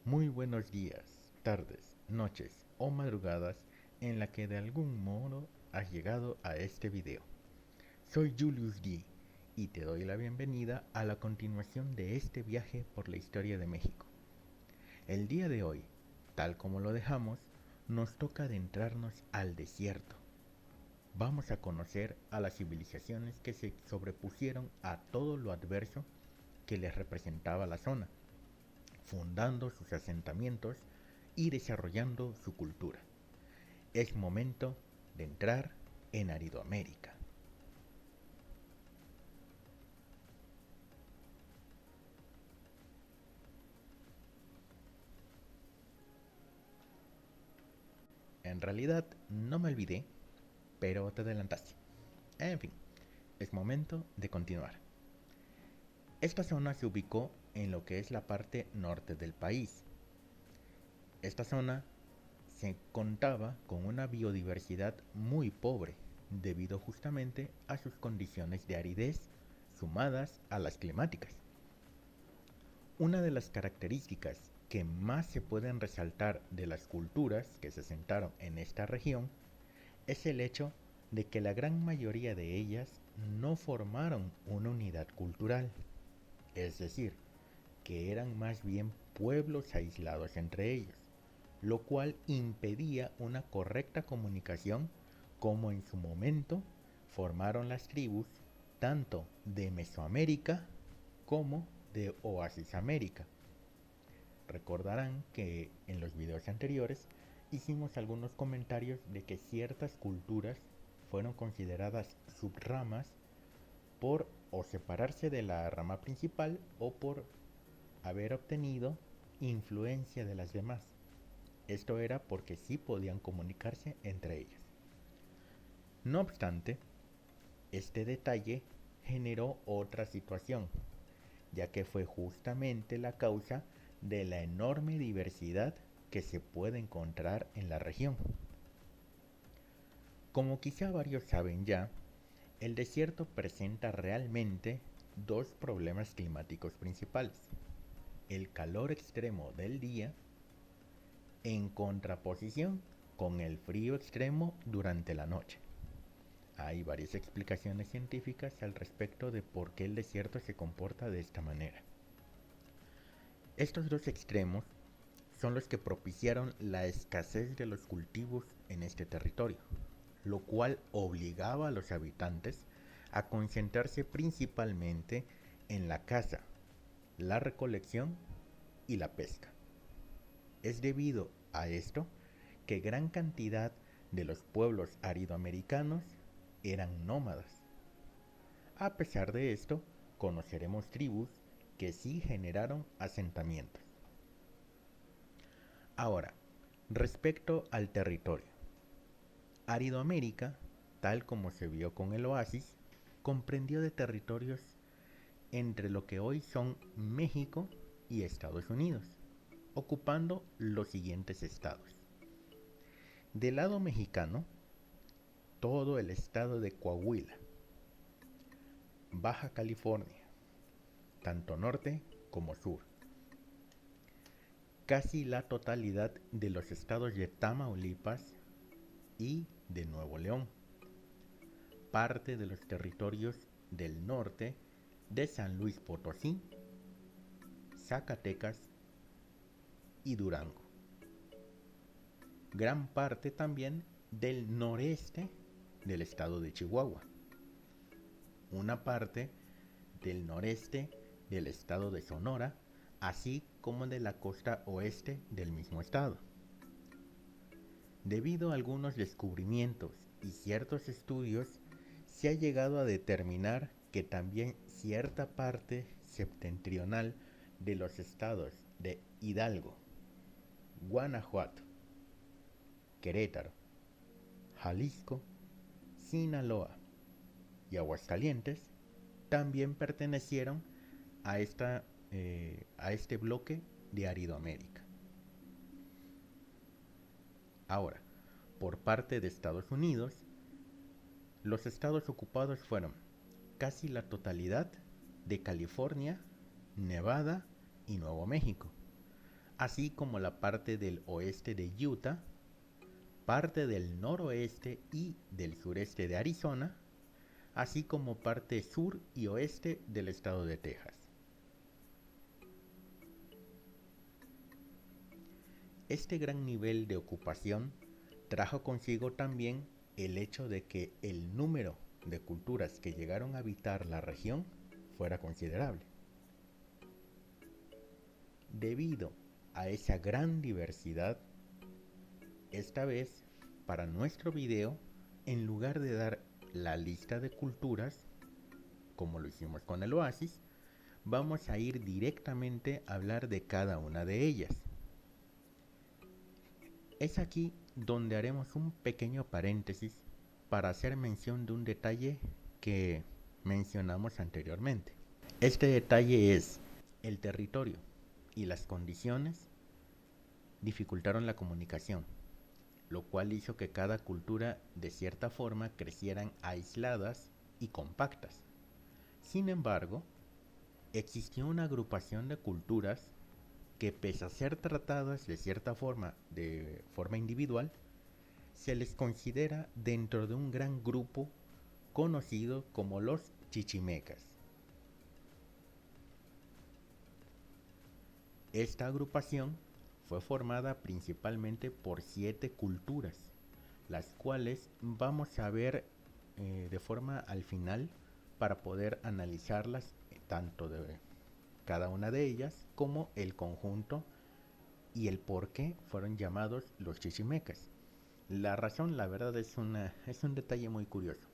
Muy buenos días, tardes, noches o madrugadas en la que de algún modo has llegado a este video. Soy Julius D y te doy la bienvenida a la continuación de este viaje por la historia de México. El día de hoy, tal como lo dejamos, nos toca adentrarnos al desierto. Vamos a conocer a las civilizaciones que se sobrepusieron a todo lo adverso que les representaba la zona, fundando sus asentamientos y desarrollando su cultura. Es momento de entrar en Aridoamérica. En realidad no me olvidé, pero te adelantaste. En fin, es momento de continuar. Esta zona se ubicó en lo que es la parte norte del país. Esta zona se contaba con una biodiversidad muy pobre, debido justamente a sus condiciones de aridez sumadas a las climáticas. Una de las características que más se pueden resaltar de las culturas que se asentaron en esta región es el hecho de que la gran mayoría de ellas no formaron una unidad cultural, es decir, que eran más bien pueblos aislados entre ellos, lo cual impedía una correcta comunicación como en su momento formaron las tribus tanto de Mesoamérica como de Oasis América. Recordarán que en los videos anteriores hicimos algunos comentarios de que ciertas culturas fueron consideradas subramas por o separarse de la rama principal o por haber obtenido influencia de las demás. Esto era porque sí podían comunicarse entre ellas. No obstante, este detalle generó otra situación, ya que fue justamente la causa de la enorme diversidad que se puede encontrar en la región. Como quizá varios saben ya, el desierto presenta realmente dos problemas climáticos principales: el calor extremo del día en contraposición con el frío extremo durante la noche. Hay varias explicaciones científicas al respecto de por qué el desierto se comporta de esta manera. Estos dos extremos son los que propiciaron la escasez de los cultivos en este territorio, lo cual obligaba a los habitantes a concentrarse principalmente en la caza, la recolección y la pesca. Es debido a esto que gran cantidad de los pueblos aridoamericanos eran nómadas. A pesar de esto, conoceremos tribus que sí generaron asentamientos. Ahora, respecto al territorio. Aridoamérica, tal como se vio con el oasis, comprendió de territorios entre lo que hoy son México y Estados Unidos, ocupando los siguientes estados. Del lado mexicano, todo el estado de Coahuila, Baja California, tanto norte como sur, casi la totalidad de los estados de Tamaulipas y de Nuevo León, parte de los territorios del norte de San Luis Potosí, Zacatecas y Durango, gran parte también del noreste del estado de Chihuahua, una parte del noreste del estado de Sonora, así como de la costa oeste del mismo estado. Debido a algunos descubrimientos y ciertos estudios, se ha llegado a determinar que también cierta parte septentrional de los estados de Hidalgo, Guanajuato, Querétaro, Jalisco, Sinaloa y Aguascalientes también pertenecieron a, a este bloque de Aridoamérica. Ahora, por parte de Estados Unidos, los estados ocupados fueron casi la totalidad de California, Nevada y Nuevo México, así como la parte del oeste de Utah, parte del noroeste y del sureste de Arizona, así como parte sur y oeste del estado de Texas. Este gran nivel de ocupación trajo consigo también el hecho de que el número de culturas que llegaron a habitar la región fuera considerable. Debido a esa gran diversidad, esta vez, para nuestro video, en lugar de dar la lista de culturas, como lo hicimos con el Oasis, vamos a ir directamente a hablar de cada una de ellas. Es aquí donde haremos un pequeño paréntesis para hacer mención de un detalle que mencionamos anteriormente. Este detalle es el territorio y las condiciones dificultaron la comunicación, lo cual hizo que cada cultura de cierta forma crecieran aisladas y compactas. Sin embargo, existió una agrupación de culturas que, pese a ser tratadas de forma individual, se les considera dentro de un gran grupo conocido como los chichimecas. Esta agrupación fue formada principalmente por 7 culturas, las cuales vamos a ver de forma al final para poder analizarlas tanto de cada una de ellas como el conjunto y el por qué fueron llamados los chichimecas. La razón, la verdad, es un detalle muy curioso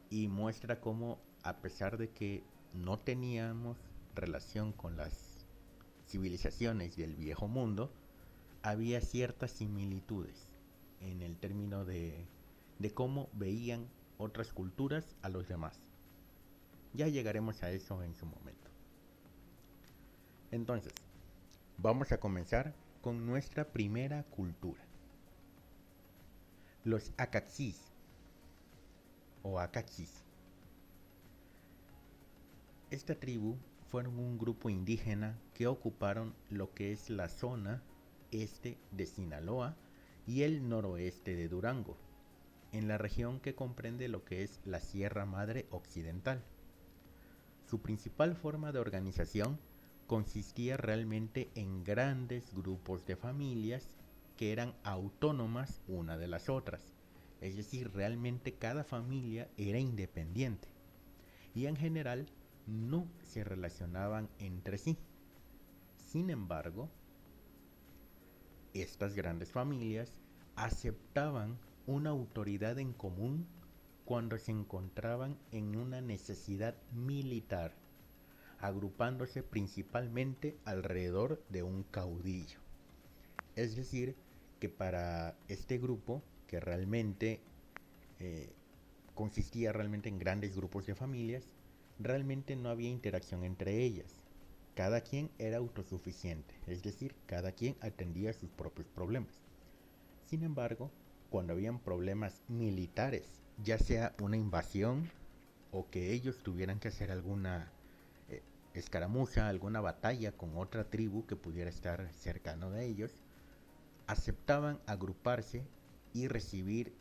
y muestra cómo, a pesar de que no teníamos relación con las civilizaciones del viejo mundo, había ciertas similitudes en el término de cómo veían otras culturas a los demás. Ya llegaremos a eso en su momento. Entonces, vamos a comenzar con nuestra primera cultura. Los Acaxis o Acaxis. Esta tribu fueron un grupo indígena que ocuparon lo que es la zona este de Sinaloa y el noroeste de Durango, en la región que comprende lo que es la Sierra Madre Occidental. Su principal forma de organización consistía realmente en grandes grupos de familias que eran autónomas una de las otras, es decir, realmente cada familia era independiente y en general no se relacionaban entre sí. Sin embargo, estas grandes familias aceptaban una autoridad en común cuando se encontraban en una necesidad militar, agrupándose principalmente alrededor de un caudillo. Es decir, que para este grupo, que realmente eh, consistía realmente en grandes grupos de familias, realmente no había interacción entre ellas. Cada quien era autosuficiente, es decir, cada quien atendía sus propios problemas. Sin embargo, cuando habían problemas militares, ya sea una invasión o que ellos tuvieran que hacer alguna escaramuza, alguna batalla con otra tribu que pudiera estar cercano de ellos, aceptaban agruparse y recibir,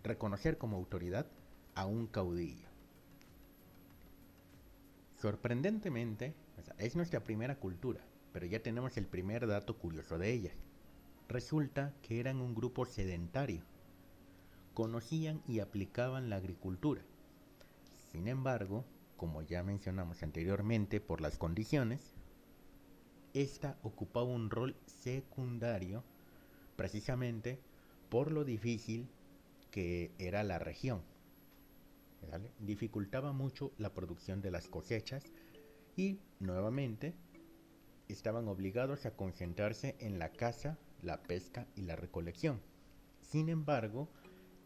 reconocer como autoridad a un caudillo. Sorprendentemente, o sea, es nuestra primera cultura, pero ya tenemos el primer dato curioso de ella. Resulta que eran un grupo sedentario, conocían y aplicaban la agricultura. Sin embargo, como ya mencionamos anteriormente por las condiciones, esta ocupaba un rol secundario precisamente por lo difícil que era la región. ¿Vale? Dificultaba mucho la producción de las cosechas y nuevamente estaban obligados a concentrarse en la caza, la pesca y la recolección. Sin embargo,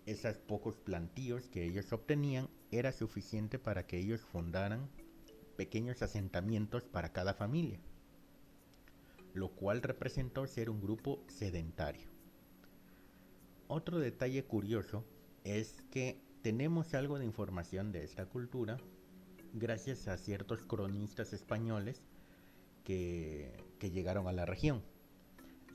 esos pocos plantíos que ellos obtenían era suficiente para que ellos fundaran pequeños asentamientos para cada familia, lo cual representó ser un grupo sedentario. Otro detalle curioso es que tenemos algo de información de esta cultura gracias a ciertos cronistas españoles que llegaron a la región.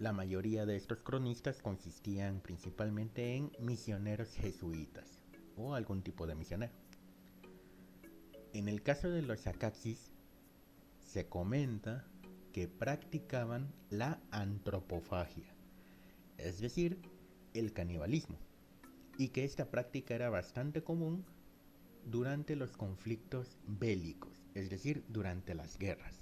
La mayoría de estos cronistas consistían principalmente en misioneros jesuitas o algún tipo de misionero. En el caso de los Acaxis, se comenta que practicaban la antropofagia, es decir, el canibalismo, y que esta práctica era bastante común durante los conflictos bélicos, es decir, durante las guerras.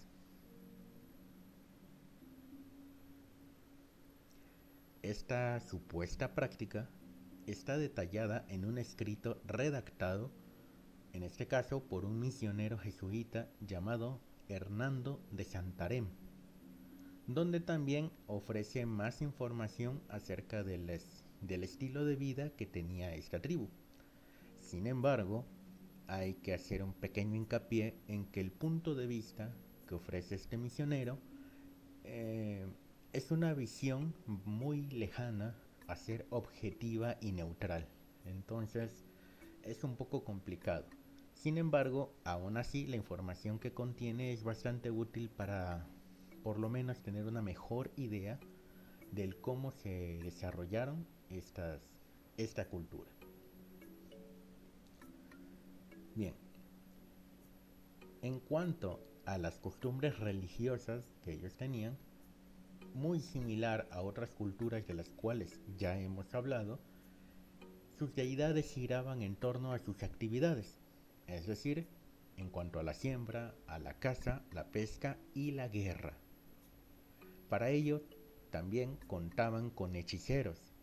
Esta supuesta práctica está detallada en un escrito redactado, en este caso por un misionero jesuita llamado Hernando de Santarém, donde también ofrece más información acerca del estilo de vida que tenía esta tribu. Sin embargo, hay que hacer un pequeño hincapié en que el punto de vista que ofrece este misionero eh, es una visión muy lejana a ser objetiva y neutral. Entonces es un poco complicado. Sin embargo, aún así la información que contiene es bastante útil para por lo menos tener una mejor idea del cómo se desarrollaron esta cultura. Bien, en cuanto a las costumbres religiosas que ellos tenían, muy similar a otras culturas de las cuales ya hemos hablado, sus deidades giraban en torno a sus actividades, es decir, en cuanto a la siembra, a la caza, la pesca y la guerra. Para ello, también contaban con hechiceros,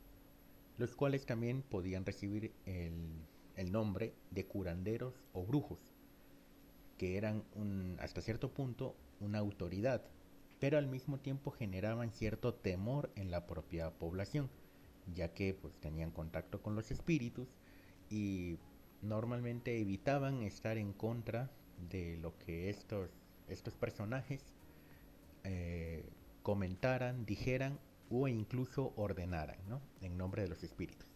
los cuales también podían recibir el nombre de curanderos o brujos, que eran hasta cierto punto una autoridad, pero al mismo tiempo generaban cierto temor en la propia población, ya que pues tenían contacto con los espíritus y normalmente evitaban estar en contra de lo que estos personajes eh, comentaran, dijeran o incluso ordenaran, ¿no? En nombre de los espíritus.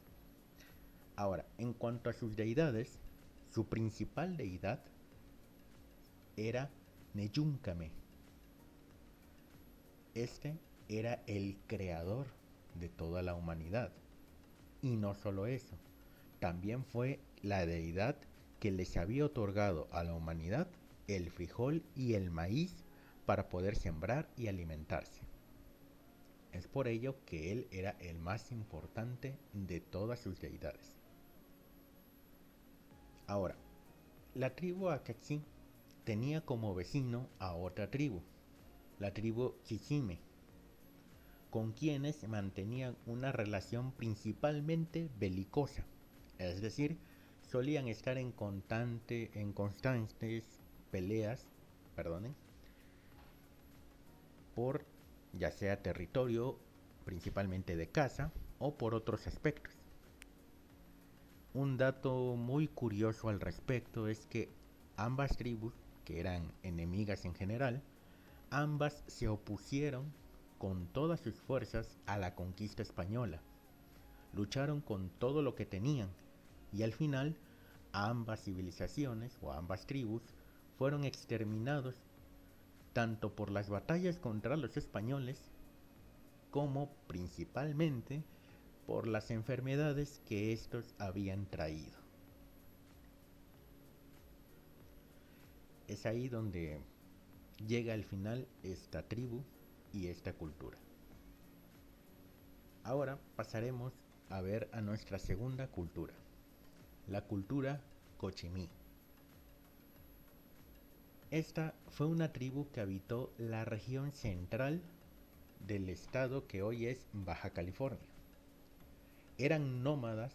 Ahora, en cuanto a sus deidades, su principal deidad era Neyúncame. Este era el creador de toda la humanidad. Y no solo eso, también fue la deidad que les había otorgado a la humanidad el frijol y el maíz para poder sembrar y alimentarse. Es por ello que él era el más importante de todas sus deidades. Ahora, la tribu Acaxí tenía como vecino a otra tribu, la tribu Chichime, con quienes mantenían una relación principalmente belicosa, es decir, solían estar en constantes peleas, perdonen, por ya sea territorio, principalmente de caza, o por otros aspectos. Un dato muy curioso al respecto es que ambas tribus, que eran enemigas en general, ambas se opusieron con todas sus fuerzas a la conquista española. Lucharon con todo lo que tenían y al final ambas civilizaciones o ambas tribus fueron exterminados tanto por las batallas contra los españoles como principalmente por las enfermedades que estos habían traído. Es ahí donde llega al final esta tribu y esta cultura. Ahora pasaremos a ver a nuestra segunda cultura, la cultura Cochimí. Esta fue una tribu que habitó la región central del estado que hoy es Baja California. Eran nómadas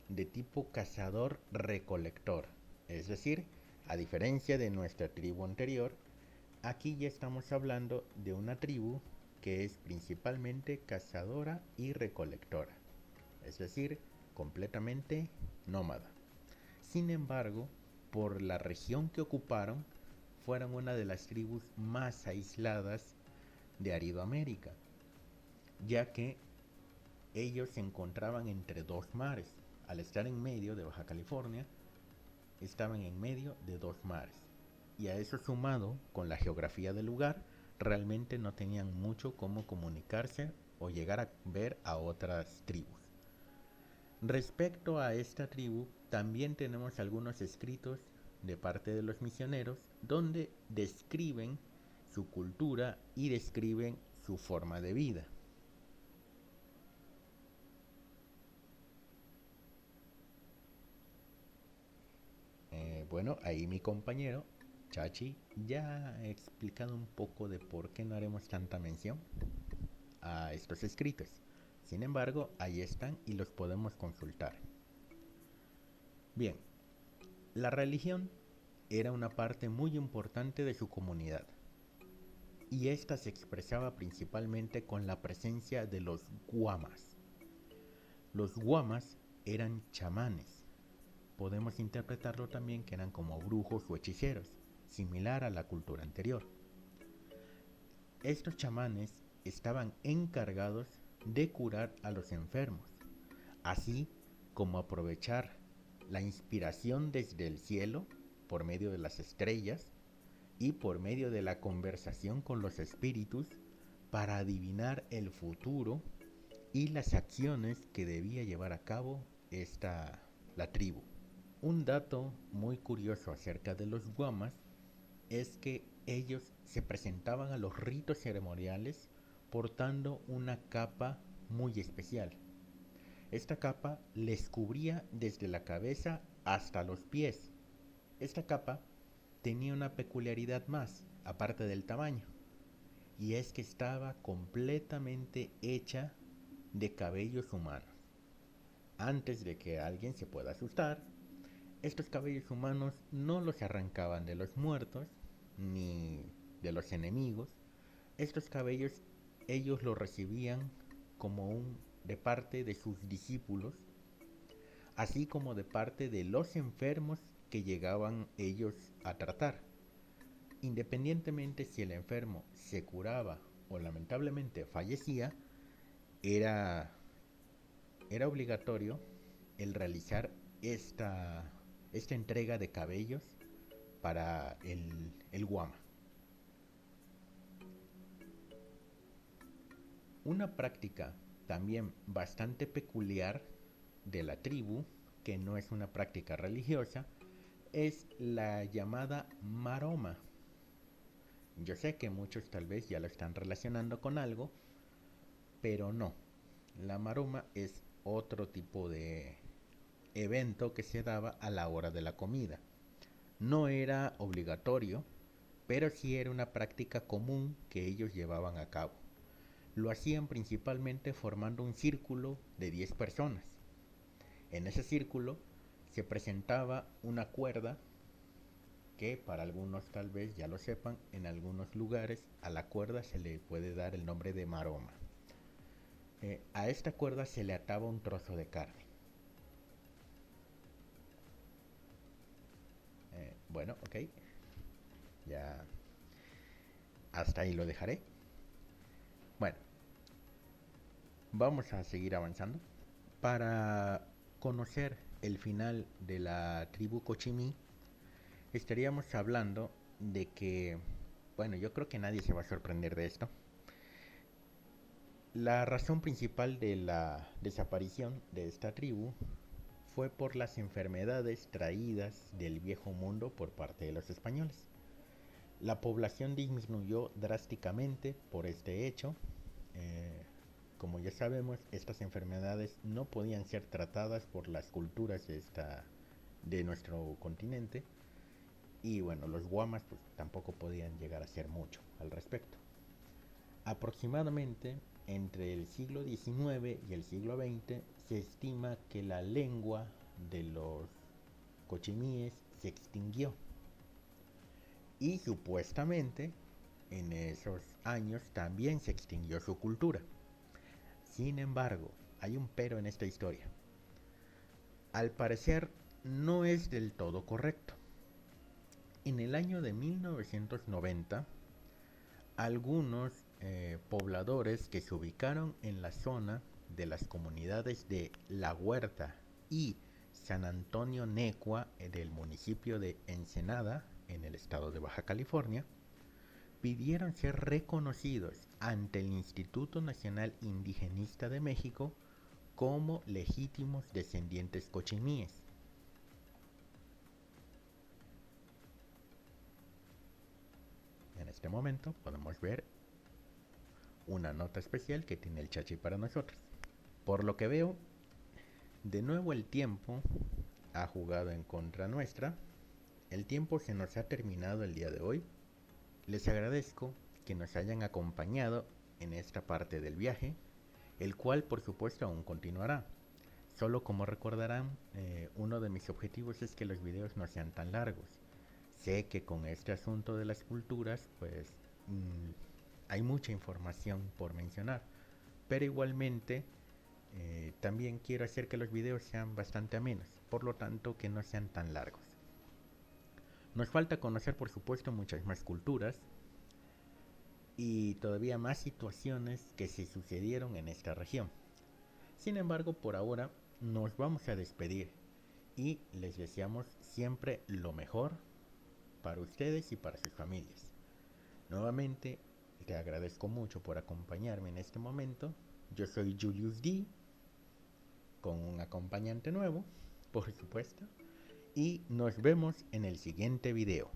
de tipo cazador-recolector, es decir, a diferencia de nuestra tribu anterior, aquí ya estamos hablando de una tribu que es principalmente cazadora y recolectora, es decir, completamente nómada. Sin embargo, por la región que ocuparon, fueron una de las tribus más aisladas de Aridoamérica, ya que ellos se encontraban entre dos mares. Al estar en medio de Baja California, estaban en medio de dos mares. Y a eso sumado con la geografía del lugar, realmente no tenían mucho cómo comunicarse o llegar a ver a otras tribus. Respecto a esta tribu, también tenemos algunos escritos de parte de los misioneros donde describen su cultura y describen su forma de vida. Bueno, ahí mi compañero Chachi ya ha explicado un poco de por qué no haremos tanta mención a estos escritos. Sin embargo, ahí están y los podemos consultar. Bien, la religión era una parte muy importante de su comunidad y esta se expresaba principalmente con la presencia de los guamas. Los guamas eran chamanes. Podemos interpretarlo también que eran como brujos o hechiceros, similar a la cultura anterior. Estos chamanes estaban encargados de curar a los enfermos, así como aprovechar la inspiración desde el cielo por medio de las estrellas y por medio de la conversación con los espíritus para adivinar el futuro y las acciones que debía llevar a cabo la tribu. Un dato muy curioso acerca de los guamas es que ellos se presentaban a los ritos ceremoniales portando una capa muy especial. Esta capa les cubría desde la cabeza hasta los pies. Esta capa tenía una peculiaridad más, aparte del tamaño, y es que estaba completamente hecha de cabellos humanos. Antes de que alguien se pueda asustar, estos cabellos humanos no los arrancaban de los muertos ni de los enemigos. Estos cabellos ellos los recibían de parte de sus discípulos, así como de parte de los enfermos que llegaban ellos a tratar. Independientemente si el enfermo se curaba o lamentablemente fallecía, era, era obligatorio el realizar esta entrega de cabellos para el guama. Una práctica también bastante peculiar de la tribu, que no es una práctica religiosa, es la llamada maroma. Yo sé que muchos tal vez ya lo están relacionando con algo, pero no. La maroma es otro tipo de evento que se daba a la hora de la comida. No era obligatorio, pero sí era una práctica común que ellos llevaban a cabo. Lo hacían principalmente formando un círculo de 10 personas. En ese círculo se presentaba una cuerda que para algunos tal vez ya lo sepan, en algunos lugares a la cuerda se le puede dar el nombre de maroma. A esta cuerda se le ataba un trozo de carne. Bueno, ok, ya hasta ahí lo dejaré. Bueno, vamos a seguir avanzando. Para conocer el final de la tribu Cochimí, estaríamos hablando de que, bueno, yo creo que nadie se va a sorprender de esto. La razón principal de la desaparición de esta tribu fue por las enfermedades traídas del viejo mundo por parte de los españoles. La población disminuyó drásticamente por este hecho. Eh, Como ya sabemos, estas enfermedades no podían ser tratadas por las culturas de nuestro continente. Y bueno, los guamas pues tampoco podían llegar a hacer mucho al respecto. Aproximadamente entre el siglo XIX y el siglo XX se estima que la lengua de los cochimíes se extinguió. Y supuestamente en esos años también se extinguió su cultura. Sin embargo, hay un pero en esta historia. Al parecer no es del todo correcto. En el año de 1990, algunos pobladores que se ubicaron en la zona de las comunidades de La Huerta y San Antonio Necua del municipio de Ensenada, en el estado de Baja California, pidieron ser reconocidos ante el Instituto Nacional Indigenista de México como legítimos descendientes cochimíes. En este momento podemos ver una nota especial que tiene el Chachi para nosotros. Por lo que veo, de nuevo el tiempo ha jugado en contra nuestra. El tiempo se nos ha terminado el día de hoy. Les agradezco que nos hayan acompañado en esta parte del viaje, el cual por supuesto aún continuará. Solo como recordarán, uno de mis objetivos es que los videos no sean tan largos. Sé que con este asunto de las culturas, pues hay mucha información por mencionar, pero igualmente también quiero hacer que los videos sean bastante amenos, por lo tanto que no sean tan largos. Nos falta conocer por supuesto muchas más culturas y todavía más situaciones que se sucedieron en esta región. Sin embargo, por ahora nos vamos a despedir y les deseamos siempre lo mejor para ustedes y para sus familias. Nuevamente, te agradezco mucho por acompañarme en este momento. Yo soy Julius D, con un acompañante nuevo, por supuesto, y nos vemos en el siguiente video.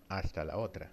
Hasta la otra.